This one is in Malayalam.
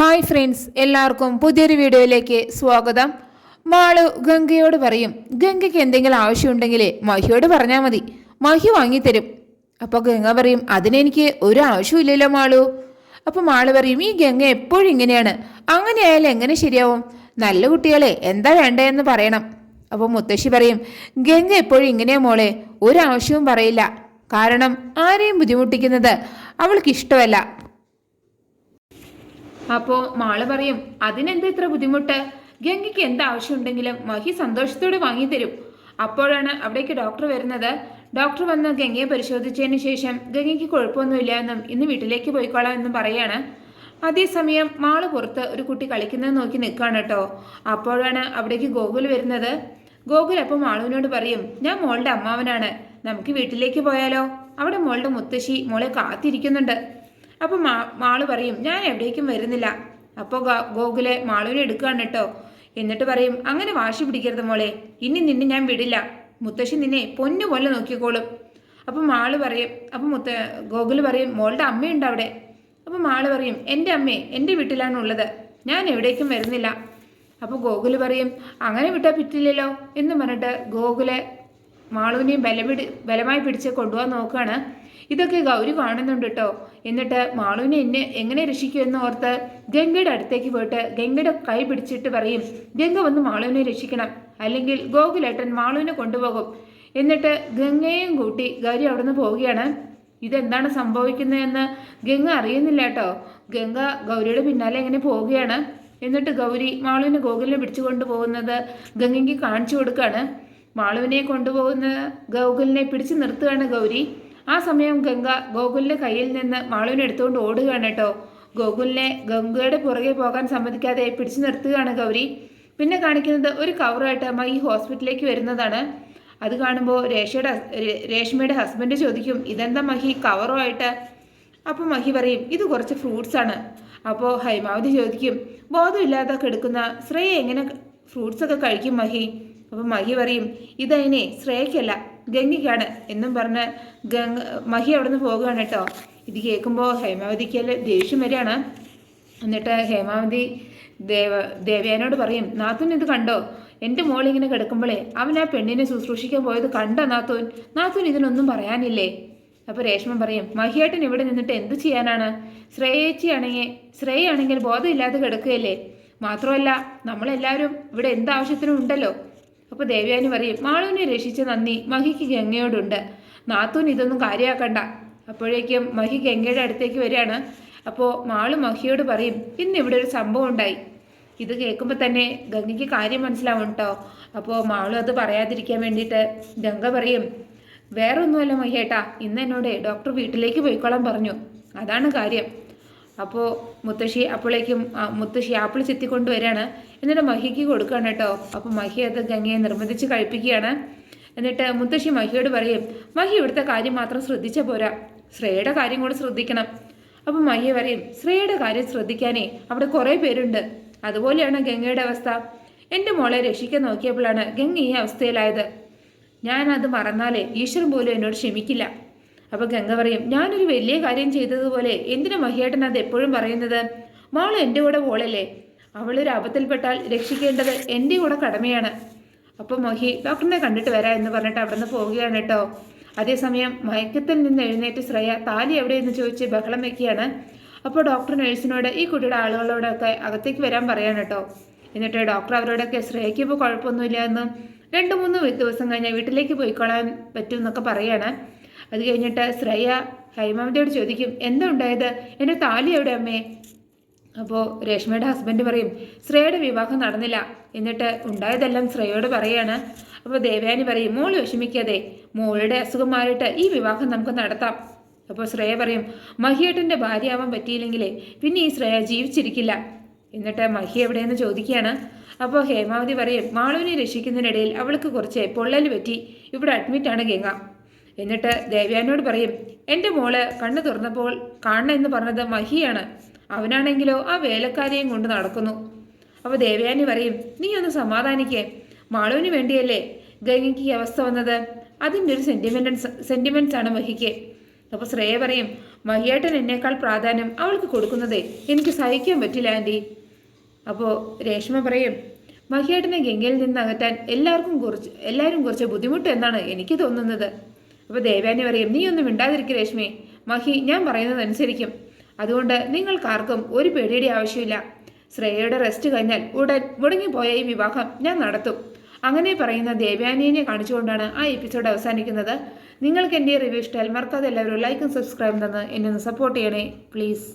ഹായ് ഫ്രണ്ട്സ്, എല്ലാവർക്കും പുതിയൊരു വീഡിയോയിലേക്ക് സ്വാഗതം. മാളു ഗംഗയോട് പറയും, ഗംഗയ്ക്ക് എന്തെങ്കിലും ആവശ്യമുണ്ടെങ്കിൽ മഹിയോട് പറഞ്ഞാൽ മതി, മഹി വാങ്ങിത്തരും. അപ്പോൾ ഗംഗ പറയും, അതിനെനിക്ക് ഒരു ആവശ്യമില്ലല്ലോ മാളു. അപ്പോൾ മാളു പറയും, ഈ ഗംഗ എപ്പോഴും ഇങ്ങനെയാണ്, അങ്ങനെയായാലും എങ്ങനെ ശരിയാവും? നല്ല കുട്ടികളെ എന്താ വേണ്ടതെന്ന് പറയണം. അപ്പോൾ മുത്തശ്ശി പറയും, ഗംഗ എപ്പോഴും ഇങ്ങനെയാ മോളെ, ഒരു ആവശ്യവും പറയില്ല, കാരണം ആരെയും ബുദ്ധിമുട്ടിക്കുന്നത് അവൾക്ക് ഇഷ്ടമല്ല. അപ്പോൾ മാള് പറയും, അതിനെന്താ ഇത്ര ബുദ്ധിമുട്ട്? ഗംഗയ്ക്ക് എന്താവശ്യമുണ്ടെങ്കിലും മഹി സന്തോഷത്തോടെ വാങ്ങിത്തരും. അപ്പോഴാണ് അവിടേക്ക് ഡോക്ടർ വരുന്നത്. ഡോക്ടർ വന്ന് ഗംഗയെ പരിശോധിച്ചതിന് ശേഷം ഗംഗയ്ക്ക് കുഴപ്പമൊന്നുമില്ല എന്നും ഇന്ന് വീട്ടിലേക്ക് പോയിക്കോളാം എന്നും പറയാണ്. അതേസമയം മാള് പുറത്ത് ഒരു കുട്ടി കളിക്കുന്നത് നോക്കി നിൽക്കുകയാണ് കേട്ടോ. അപ്പോഴാണ് അവിടേക്ക് ഗോകുൽ വരുന്നത്. ഗോകുൽ അപ്പോൾ മാളുവിനോട് പറയും, ഞാൻ മോളുടെ അമ്മാവനാണ്, നമുക്ക് വീട്ടിലേക്ക് പോയാലോ? അവിടെ മോളുടെ മുത്തശ്ശി മോളെ കാത്തിരിക്കുന്നുണ്ട്. അപ്പോൾ മാള് പറയും, ഞാൻ എവിടേക്കും വരുന്നില്ല. അപ്പോൾ ഗോകുലെ മാളുവിനെ എടുക്കുകയാണ് കേട്ടോ. എന്നിട്ട് പറയും, അങ്ങനെ വാശി പിടിക്കരുത് മോളെ, ഇനി നിന്നെ ഞാൻ വിടില്ല, മുത്തശ്ശി നിന്നെ പൊന്നുപോലെ നോക്കിക്കോളും. അപ്പോൾ മാള് പറയും, അപ്പോൾ ഗോകുല് പറയും, മോളുടെ അമ്മയുണ്ട് അവിടെ. അപ്പോൾ മാള് പറയും, എൻ്റെ അമ്മയെ എൻ്റെ വീട്ടിലാണ് ഉള്ളത്, ഞാൻ എവിടേക്കും വരുന്നില്ല. അപ്പോൾ ഗോകുല് പറയും, അങ്ങനെ വിട്ടാൽ പറ്റില്ലല്ലോ എന്ന് പറഞ്ഞിട്ട് ഗോകുലെ മാളുവിനെയും ബലമായി പിടിച്ച് കൊണ്ടുപോകാൻ നോക്കുകയാണ്. ഇതൊക്കെ ഗൗരി കാണുന്നുണ്ട് കേട്ടോ. എന്നിട്ട് മാളുവിനെ എങ്ങനെ രക്ഷിക്കുമെന്ന് ഓർത്ത് ഗംഗയുടെ അടുത്തേക്ക് പോയിട്ട് ഗംഗയുടെ കൈ പിടിച്ചിട്ട് പറയും, ഗംഗ വന്ന് മാളുവിനെ രക്ഷിക്കണം, അല്ലെങ്കിൽ ഗോകുലേട്ടൻ മാളുവിനെ കൊണ്ടുപോകും. എന്നിട്ട് ഗംഗയെയും കൂട്ടി ഗൗരി അവിടെ നിന്ന് പോവുകയാണ്. ഇതെന്താണ് സംഭവിക്കുന്നതെന്ന് ഗംഗ അറിയുന്നില്ല കേട്ടോ. ഗംഗ ഗൗരിയുടെ പിന്നാലെ എങ്ങനെ പോവുകയാണ്. എന്നിട്ട് ഗൗരി മാളുവിനെ ഗോകുലിനെ പിടിച്ചു കൊണ്ടുപോകുന്നത് ഗംഗയ്ക്ക് കാണിച്ചു കൊടുക്കുകയാണ്. മാളുവിനെ കൊണ്ടുപോകുന്ന ഗോകുലിനെ പിടിച്ചു നിർത്തുകയാണ് ഗൗരി. ആ സമയം ഗംഗ ഗോകുലിന്റെ കയ്യിൽ നിന്ന് മാളുവിനെ എടുത്തുകൊണ്ട് ഓടുകയാണ് കേട്ടോ. ഗോകുലിനെ ഗംഗയുടെ പുറകെ പോകാൻ സമ്മതിക്കാതെ പിടിച്ചു നിർത്തുകയാണ് ഗൗരി. പിന്നെ കാണിക്കുന്നത് ഒരു കവറായിട്ട് മഹി ഹോസ്പിറ്റലിലേക്ക് വരുന്നതാണ്. അത് കാണുമ്പോൾ രേഷ്മയുടെ ഹസ്ബൻഡ് ചോദിക്കും, ഇതെന്താ മഹി കവറുമായിട്ട്? അപ്പോൾ മഹി പറയും, ഇത് കുറച്ച് ഫ്രൂട്ട്സ് ആണ്. അപ്പോൾ ഹൈമാവതി ചോദിക്കും, ബോധമില്ലാതെ കിടക്കുന്ന ശ്രേയ എങ്ങനെ ഫ്രൂട്ട്സൊക്കെ കഴിക്കും മഹി? അപ്പോൾ മഹി പറയും, ഇതതിനെ ശ്രേയയ്ക്കല്ല ഗംഗയ്ക്കാണ് എന്നും പറഞ്ഞ് മഹി അവിടെ നിന്ന് പോകുകയാണ് കേട്ടോ. ഇത് കേൾക്കുമ്പോൾ ഹേമാവതിക്ക് ദേഷ്യം വരികയാണ്. എന്നിട്ട് ഹേമാവതി ദേവയാനോട് പറയും, നാത്തൂൻ ഇത് കണ്ടോ? എൻ്റെ മോളിങ്ങനെ കിടക്കുമ്പോഴേ അവൻ ആ പെണ്ണിനെ ശുശ്രൂഷിക്കാൻ പോയത് കണ്ടോ നാത്തൂൻ? നാത്തൂൻ ഇതിനൊന്നും പറയാനില്ലേ? അപ്പോൾ രേഷ്മ പറയും, മഹിയേട്ടൻ ഇവിടെ നിന്നിട്ട് എന്ത് ചെയ്യാനാണ്? ശ്രേയയാണെങ്കിൽ ബോധമില്ലാതെ കിടക്കുകയല്ലേ, മാത്രമല്ല നമ്മളെല്ലാവരും ഇവിടെ എന്താവശ്യത്തിനും ഉണ്ടല്ലോ. അപ്പോൾ ദേവയാനി പറയും, മാളുവിനെ രക്ഷിച്ച നന്ദി മഹിക്ക് ഗംഗയോടുണ്ട്, നാത്തൂൻ ഇതൊന്നും കാര്യമാക്കണ്ട. അപ്പോഴേക്കും മഹി ഗംഗയുടെ അടുത്തേക്ക് വരികയാണ്. അപ്പോൾ മാളു മഹിയോട് പറയും, ഇന്ന് ഇവിടെ ഒരു സംഭവം ഉണ്ടായി. ഇത് കേൾക്കുമ്പോൾ തന്നെ ഗംഗയ്ക്ക് കാര്യം മനസ്സിലാവും കേട്ടോ. അപ്പോൾ മാളു അത് പറയാതിരിക്കാൻ വേണ്ടിയിട്ട് ഗംഗ പറയും, വേറെ ഒന്നുമല്ല മഹിയേട്ടാ, ഇന്ന് എന്നോട് ഡോക്ടർ വീട്ടിലേക്ക് പോയിക്കോളാൻ പറഞ്ഞു, അതാണ് കാര്യം. അപ്പോൾ മുത്തശ്ശി ആപ്പിൾ ചെത്തിക്കൊണ്ട് വരികയാണ്. എന്നിട്ട് മഹിക്ക് കൊടുക്കുകയാണ് കേട്ടോ. അപ്പോൾ മഹി അത് ഗംഗയെ നിർബന്ധിച്ച് കഴിപ്പിക്കുകയാണ്. എന്നിട്ട് മുത്തശ്ശി മഹിയോട് പറയും, മഹി ഇവിടുത്തെ കാര്യം മാത്രം ശ്രദ്ധിച്ചാൽ പോരാ, ശ്രേയയുടെ കാര്യം കൂടെ ശ്രദ്ധിക്കണം. അപ്പോൾ മഹി പറയും, ശ്രേയയുടെ കാര്യം ശ്രദ്ധിക്കാനേ അവിടെ കുറേ പേരുണ്ട്, അതുപോലെയാണ് ഗംഗയുടെ അവസ്ഥ. എൻ്റെ മോളെ രക്ഷിക്കാൻ നോക്കിയപ്പോഴാണ് ഗംഗ ഈ അവസ്ഥയിലായത്. ഞാനത് മറന്നാലേ ഈശ്വരൻ പോലും എന്നോട് ക്ഷമിക്കില്ല. അപ്പോൾ ഗംഗ പറയും, ഞാനൊരു വലിയ കാര്യം ചെയ്തതുപോലെ എന്തിനാ മഹിയേട്ടൻ അത് എപ്പോഴും പറയുന്നത്? മോള് എൻ്റെ കൂടെ പോളല്ലേ, അവളൊരു അബദ്ധത്തിൽപ്പെട്ടാൽ രക്ഷിക്കേണ്ടത് എൻ്റെ കൂടെ കടമയാണ്. അപ്പോൾ മഹി ഡോക്ടറിനെ കണ്ടിട്ട് വരാം എന്ന് പറഞ്ഞിട്ട് അവിടെ നിന്ന് പോവുകയാണ് കേട്ടോ. അതേസമയം മയക്കത്തിൽ നിന്ന് എഴുന്നേറ്റ് ശ്രേയ താലി എവിടെയെന്ന് ചോദിച്ച് ബഹളം വയ്ക്കുകയാണ്. അപ്പോൾ ഡോക്ടർ നഴ്സിനോട് ഈ കുട്ടിയുടെ ആളുകളോടൊക്കെ അകത്തേക്ക് വരാൻ പറയാണ് കേട്ടോ. എന്നിട്ട് ഡോക്ടർ അവരോടൊക്കെ ശ്രേയയ്ക്ക് ഇപ്പോൾ കുഴപ്പമൊന്നുമില്ല എന്നും 2-3 ദിവസം കഴിഞ്ഞാൽ വീട്ടിലേക്ക് പോയിക്കൊള്ളാൻ പറ്റും എന്നൊക്കെ പറയാണ്. അത് കഴിഞ്ഞിട്ട് ശ്രേയ ഹൈമാവതിയോട് ചോദിക്കും, എന്താ ഉണ്ടായത്? എൻ്റെ താലി എവിടെ അമ്മേ? അപ്പോൾ രേഷ്മയുടെ ഹസ്ബൻഡ് പറയും, ശ്രേയയുടെ വിവാഹം നടന്നില്ല, എന്നിട്ട് ഉണ്ടായതെല്ലാം ശ്രേയയോട് പറയാണ്. അപ്പോൾ ദേവയാനി പറയും, മോള് വിഷമിക്കാതെ, മോളുടെ അസുഖം മാറിയിട്ട് ഈ വിവാഹം നമുക്ക് നടത്താം. അപ്പോൾ ശ്രേയ പറയും, മഹിയേട്ടൻ്റെ ഭാര്യയാവാൻ പറ്റിയില്ലെങ്കിലേ പിന്നെ ഈ ശ്രേയ ജീവിച്ചിരിക്കില്ല. എന്നിട്ട് മഹി എവിടെയെന്ന് ചോദിക്കുകയാണ്. അപ്പോൾ ഹേമാവതി പറയും, മാളുവിനെ രക്ഷിക്കുന്നതിനിടയിൽ അവൾക്ക് കുറച്ച് പൊള്ളൽ പറ്റി, ഇവിടെ അഡ്മിറ്റാണ് ഗംഗ. എന്നിട്ട് ദേവയാനോട് പറയും, എൻ്റെ മോള് കണ്ണു തുറന്നപ്പോൾ കാണണമെന്ന് പറഞ്ഞത് മഹിയാണ്, അവനാണെങ്കിലോ ആ വേലക്കാരെയും കൊണ്ട് നടക്കുന്നു. അപ്പോൾ ദേവയാനി പറയും, നീ ഒന്ന് സമാധാനിക്കേ, മാളുവിന് വേണ്ടിയല്ലേ ഗംഗയ്ക്ക് ഈ അവസ്ഥ വന്നത്, അതിൻ്റെ ഒരു സെൻറ്റിമെൻറ്റ്സ് ആണ് മഹിക്ക്. അപ്പോൾ ശ്രേയ പറയും, മഹിയേട്ടൻ എന്നേക്കാൾ പ്രാധാന്യം അവൾക്ക് കൊടുക്കുന്നതേ എനിക്ക് സഹിക്കാൻ പറ്റില്ല ആൻറ്റി. അപ്പോൾ രേഷ്മ പറയും, മഹിയേട്ടനെ ഗംഗയിൽ നിന്ന് അകറ്റാൻ എല്ലാവരും കുറച്ച് ബുദ്ധിമുട്ട് എന്നാണ് എനിക്ക് തോന്നുന്നത്. അപ്പോൾ ദേവയാനി പറയും, നീ ഒന്നും മിണ്ടാതിരിക്കും രേഷ്മേ, മഹി ഞാൻ പറയുന്നത് അനുസരിക്കും. അതുകൊണ്ട് നിങ്ങൾക്കാർക്കും ഒരു പേടിയുടെ ആവശ്യമില്ല. ശ്രേയയുടെ റെസ്റ്റ് കഴിഞ്ഞാൽ മുടങ്ങിപ്പോയ ഈ വിവാഹം ഞാൻ നടത്തും. അങ്ങനെ പറയുന്ന ദേവയാനിയെ കാണിച്ചുകൊണ്ടാണ് ആ എപ്പിസോഡ് അവസാനിക്കുന്നത്. നിങ്ങൾക്ക് എൻ്റെ റിവ്യൂ ഇഷ്ടമായാൽ മറക്കാതെ എല്ലാവരും ലൈക്കും സബ്സ്ക്രൈബും തന്ന് എന്നെ ഒന്ന് സപ്പോർട്ട് ചെയ്യണേ പ്ലീസ്.